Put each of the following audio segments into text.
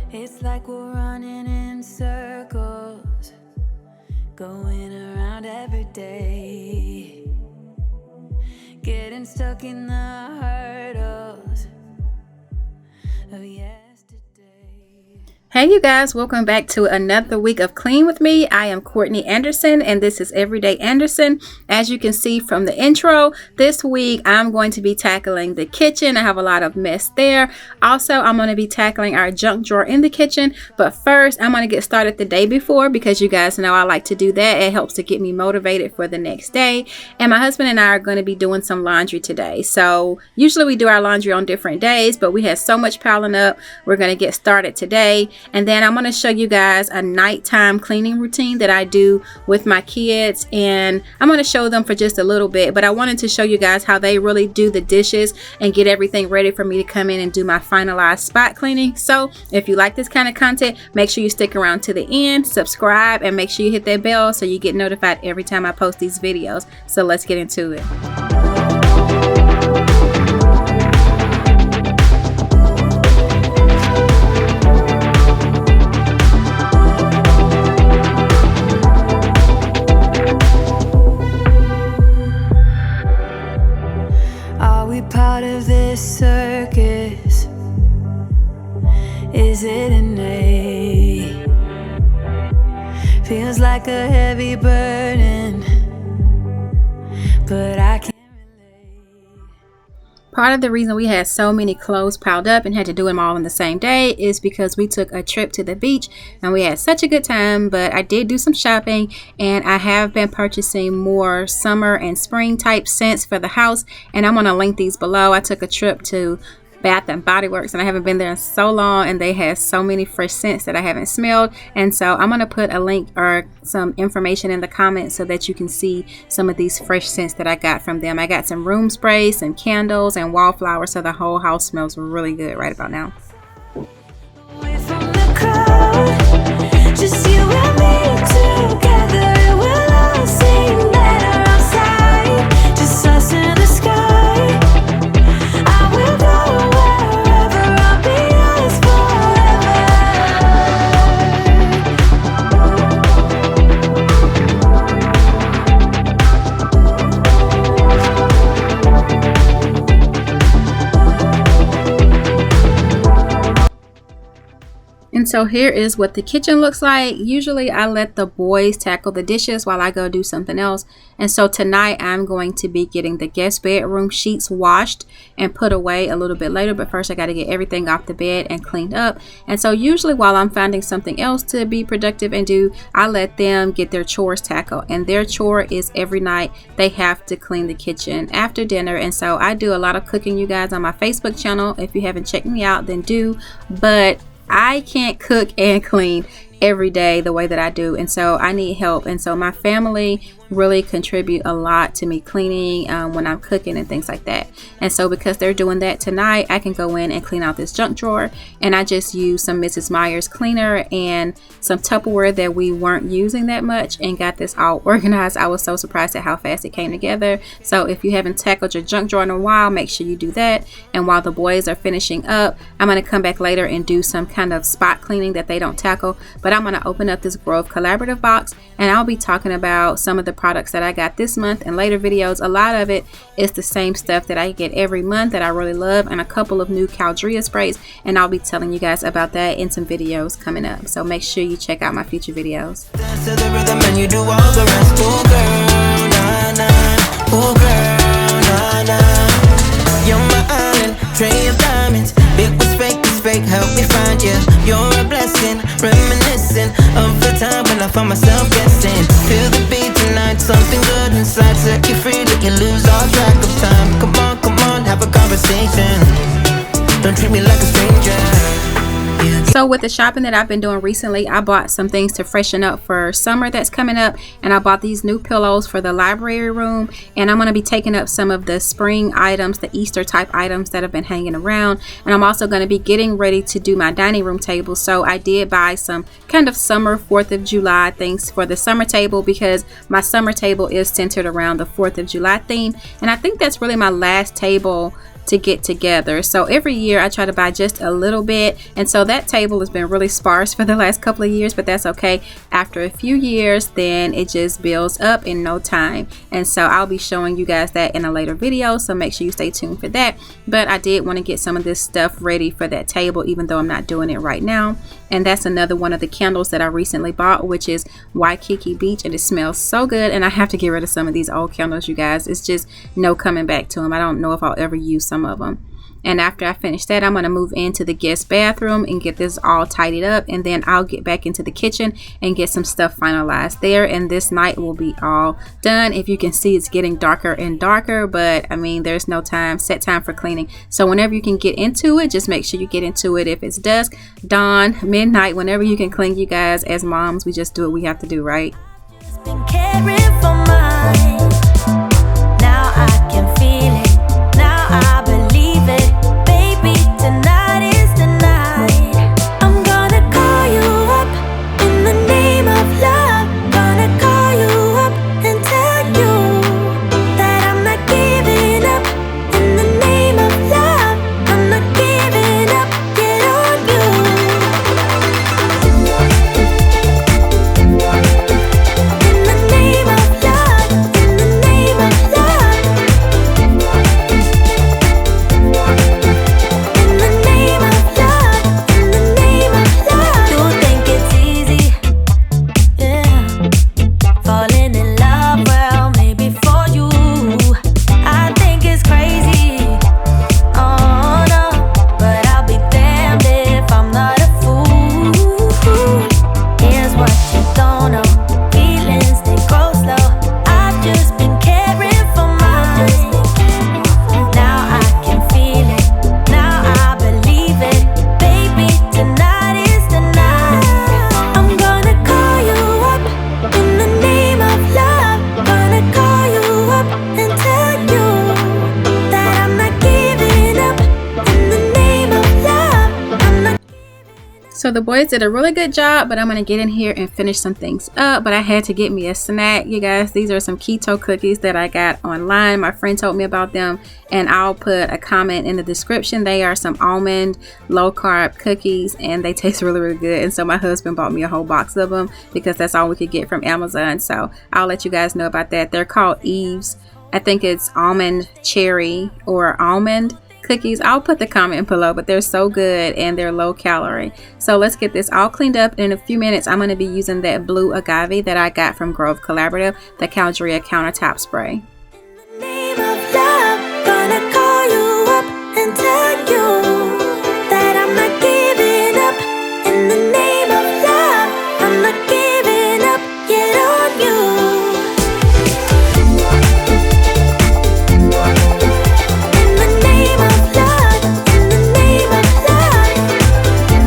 It's like we're running in circles, going around every day, getting stuck in the hurdles of yesterday. Hey you guys, welcome back to another week of Clean with me. I am Courtney Anderson and this is Everyday Anderson. As you can see from the intro, this week I'm going to be tackling the kitchen. I have a lot of mess there. Also, I'm going to be tackling our junk drawer in the kitchen. But first, I'm going to get started the day before because you guys know I like to do that. It helps to get me motivated for the next day. And my husband and I are going to be doing some laundry today. So usually we do our laundry on different days, but we had so much piling up. We're going to get started today. And then I'm going to show you guys a nighttime cleaning routine that I do with my kids. And I'm going to show them for just a little bit. But I wanted to show you guys how they really do the dishes and get everything ready for me to come in and do my finalized spot cleaning. So if you like this kind of content, make sure you stick around to the end, subscribe, and make sure you hit that bell so you get notified every time I post these videos. So let's get into it. Part of this circus, is it innate? Feels like a heavy burden, but I can't relate. Part of the reason we had so many clothes piled up and had to do them all in the same day is because we took a trip to the beach and we had such a good time. But I did do some shopping and I have been purchasing more summer and spring type scents for the house, and I'm going to link these below. I took a trip to Bath and Body Works and I haven't been there in so long, and they had so many fresh scents that I haven't smelled, and so I'm going to put a link or some information in the comments so that you can see some of these fresh scents that I got from them. I got some room sprays, some candles, and wallflower, so the whole house smells really good right about now. Away from the crowd, just you and me together, it will all seem better outside, just us in the sky. I will go wherever, I'll be yours And so here is what the kitchen looks like. Usually I let the boys tackle the dishes while I go do something else. And so tonight I'm going to be getting the guest bedroom sheets washed and put away a little bit later. But first I got to get everything off the bed and cleaned up. And so usually while I'm finding something else to be productive and do, I let them get their chores tackled. And their chore is every night they have to clean the kitchen after dinner. And so I do a lot of cooking, you guys, on my Facebook channel. If you haven't checked me out, then do. But I can't cook and clean every day the way that I do, and so I need help. And so my family really contribute a lot to me cleaning when I'm cooking and things like that. And so because they're doing that tonight, I can go in and clean out this junk drawer, and I just used some Mrs. Meyers cleaner and some Tupperware that we weren't using that much and got this all organized. I was so surprised at how fast it came together. So if you haven't tackled your junk drawer in a while, make sure you do that. And while the boys are finishing up, I'm going to come back later and do some kind of spot cleaning that they don't tackle. But I'm going to open up this Grove Collaborative box, and I'll be talking about some of the products that I got this month in later videos. A lot of it is the same stuff that I get every month that I really love, and a couple of new Caldrea sprays, and I'll be telling you guys about that in some videos coming up. So make sure you check out my future videos. Dance to the rhythm and you do all the rest. Ooh girl, nah nah. Ooh girl, nah nah. You're my island, tray of diamonds. It was fake, help me find you. You're a blessing, reminiscing of the time when I found myself guessing. Feel the beat tonight, something good inside. Set you free, let you lose all track of time. Come on, have a conversation. Don't treat me like a stranger. So with the shopping that I've been doing recently, I bought some things to freshen up for summer that's coming up, and I bought these new pillows for the library room, and I'm going to be taking up some of the spring items, the Easter type items that have been hanging around, and I'm also going to be getting ready to do my dining room table. So I did buy some kind of summer 4th of July things for the summer table because my summer table is centered around the 4th of July theme, and I think that's really my last table to get together. So every year I try to buy just a little bit, and so that table has been really sparse for the last couple of years, but that's okay. After a few years, then it just builds up in no time, and so I'll be showing you guys that in a later video, so make sure you stay tuned for that. But I did want to get some of this stuff ready for that table, even though I'm not doing it right now. And that's another one of the candles that I recently bought, which is Waikiki Beach, and it smells so good. And I have to get rid of some of these old candles, you guys. It's just no coming back to them. I don't know if I'll ever use some of them. And after I finish that, I'm going to move into the guest bathroom and get this all tidied up, and then I'll get back into the kitchen and get some stuff finalized there, and this night will be all done. If you can see, it's getting darker and darker, but I mean, there's no set time for cleaning. So whenever you can get into it, just make sure you get into it. If it's dusk, dawn, midnight, whenever you can clean, you guys, as moms, we just do what we have to do, right? Been caring for mine. Now I can feel it. Now I believe it. Baby, tonight is the night. I'm gonna call you up in the name of love. Gonna call you up and tell you that I'm not giving up. In the name of love, I'm not giving up. Get on you. In the name of love, in the name of love. In the name of love, in the name of love. You think it's easy, yeah, falling in love, well, maybe for you. I think it's crazy, oh no, but I'll be damned if I'm not a fool. Here's what you don't know, feelings, they grow slow. I've just been caring for mine. Now I can feel it, now I believe it. Baby, tonight is the night. I'm gonna call you up in the name of love. Gonna call you up and tell you that I'm not giving up. In the name of love, I'm not. So the boys did a really good job, but I'm going to get in here and finish some things up. But I had to get me a snack, you guys. These are some keto cookies that I got online. My friend told me about them, and I'll put a comment in the description. They are some almond low carb cookies, and they taste really, really good. And so my husband bought me a whole box of them because that's all we could get from Amazon. So I'll let you guys know about that. They're called Eve's. I think it's almond cherry or almond cookies. I'll put the comment below, but they're so good and they're low calorie. So let's get this all cleaned up. In a few minutes, I'm going to be using that blue agave that I got from Grove Collaborative, the Caldrea Countertop Spray. Name of love, gonna call you up and tell you that I'm not giving up. In the name of love, I'm not giving up. Get on you. In the name of love, in the name of love. In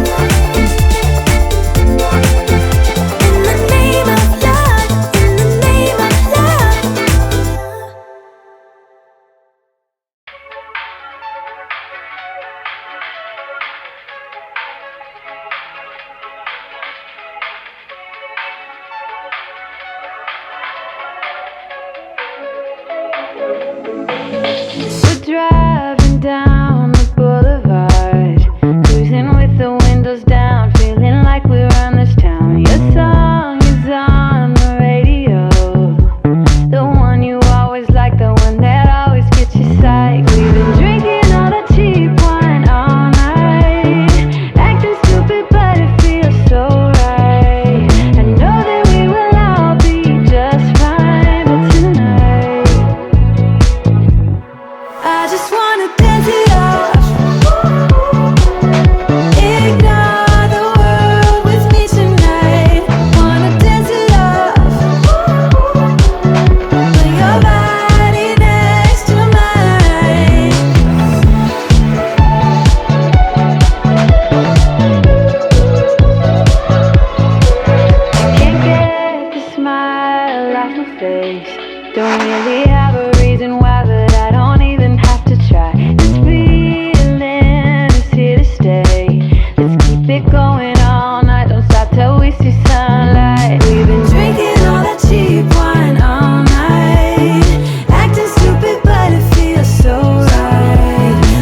the name of love, in the name of love. We're driving down the boulevard, cruising with the windows down, feeling like we run this town. Your song is on the radio, the one you always like, the one that always gets you psyched. We've been drinking all the cheap wine all night, acting stupid but it feels so right. I know that we will all be just fine, but tonight I just wanna dance it off. Ignore the world with me tonight. Wanna dance it off. Put your body next to mine. Can't get the smile off my face. Don't really have a reason why, but I don't even have to try. This feeling is here to stay. Let's keep it going all night. Don't stop till we see sunlight. We've been drinking all that cheap wine all night, acting stupid but it feels so right.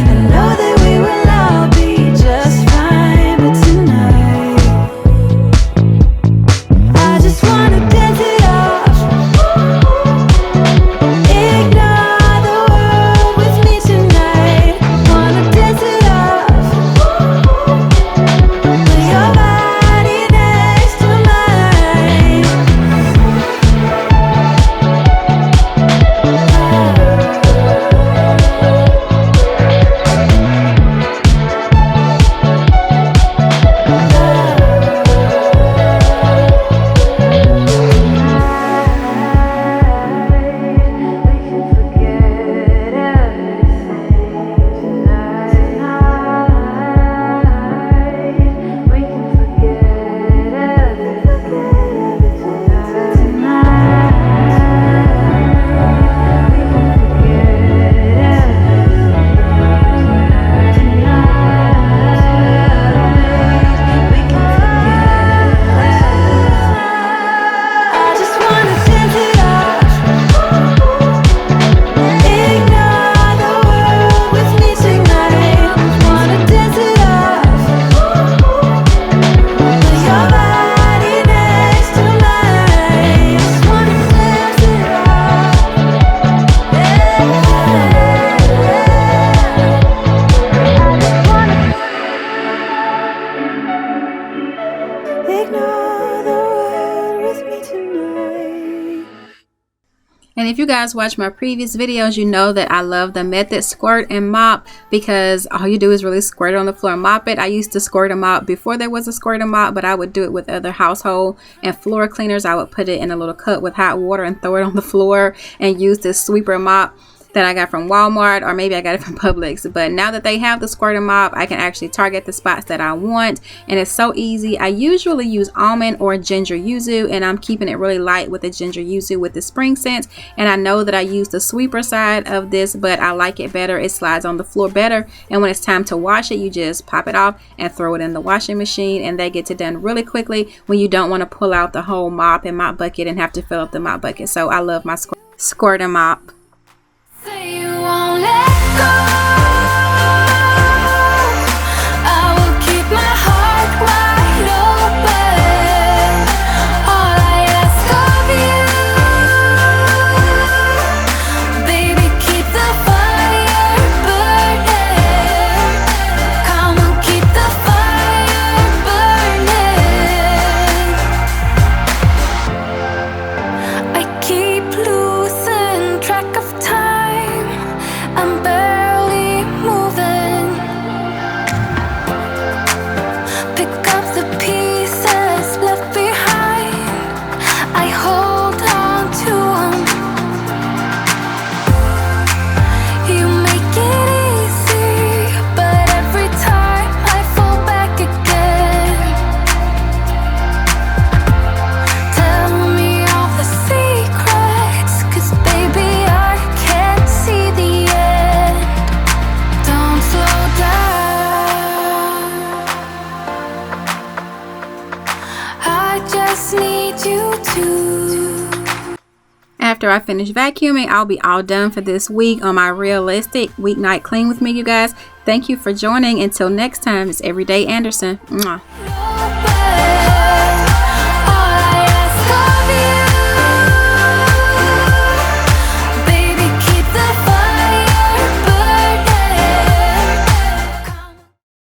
And if you guys watch my previous videos, you know that I love the method squirt and mop because all you do is really squirt it on the floor and mop it. I used to squirt and mop before there was a squirt and mop, but I would do it with other household and floor cleaners. I would put it in a little cup with hot water and throw it on the floor and use this sweeper mop that I got from Walmart, or maybe I got it from Publix. But now that they have the squirt and mop, I can actually target the spots that I want, and it's so easy. I usually use almond or ginger yuzu, and I'm keeping it really light with the ginger yuzu with the spring scent. And I know that I use the sweeper side of this, but I like it better. It slides on the floor better, and when it's time to wash it, you just pop it off and throw it in the washing machine, and that gets it done really quickly when you don't want to pull out the whole mop and mop bucket and have to fill up the mop bucket. So I love my squirt and mop. Say you won't let go. I will keep my heart wide open. All I ask of you, baby, keep the fire burning. Come on, keep the fire burning. I keep losing track of time. I'm barely moving. Pick up the pieces left behind. I hold on to 'em. You make it easy, but every time I fall back again. Tell me all the secrets, 'cause baby I can't see the end. Don't slow down. I just need you to. After I finish vacuuming, I'll be all done for this week on my realistic weeknight clean with me, you guys. Thank you for joining. Until next time, it's Everyday Anderson. Mwah.